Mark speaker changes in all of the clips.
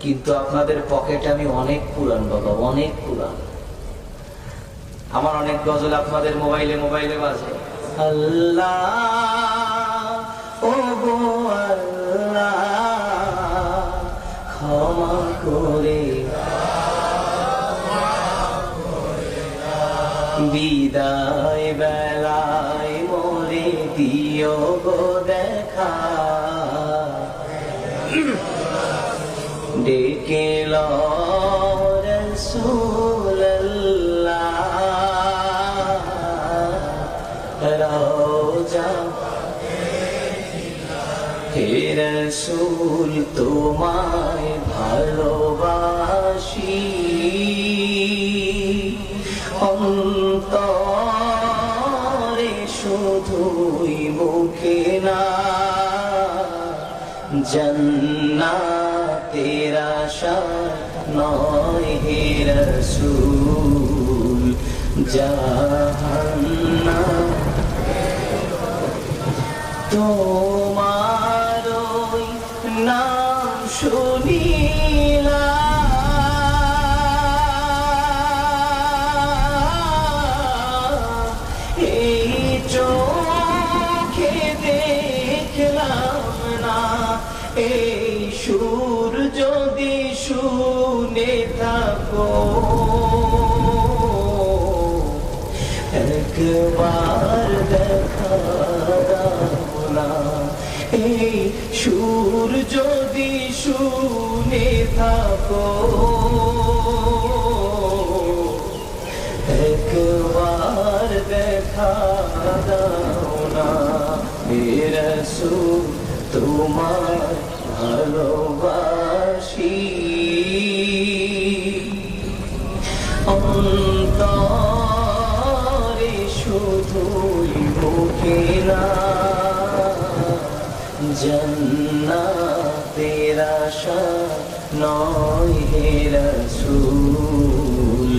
Speaker 1: কিন্তু আপনাদের পকেটে আমি অনেক পুরান বাবা, অনেক পুরান। আমার অনেক গজল আপনাদের মোবাইলে মোবাইলে বাজে। আল্লাহ ও গো আল্লাহ ক্ষমা করে বিদায় বেলায় মোরে দিও গো দেখা, ডেকে লো রাসূলুল্লাহ রওজা, হে রাসূল তোমায় ভালোবাসি, অন্তরে শুধুই মুখে না, জান্নাতের আশা নয় হে রাসূল, জাহান্নাম তোমার ওই নাম শুনিলা, এই চোখে দেখলাম না, এই সুর যদি শুনে থাকো একবার দেখা দাও না, এই সুর যদি শুনে থাকো একবার দেখা দাও না, হে রাসূল তোমায় ভালোবাসি, অন্তরে শুধুই মুখে না, জান্নাতের আশা নয় হে রাসূল,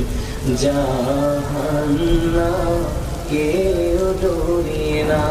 Speaker 1: জাহান্নাম কেউ ডোরে না।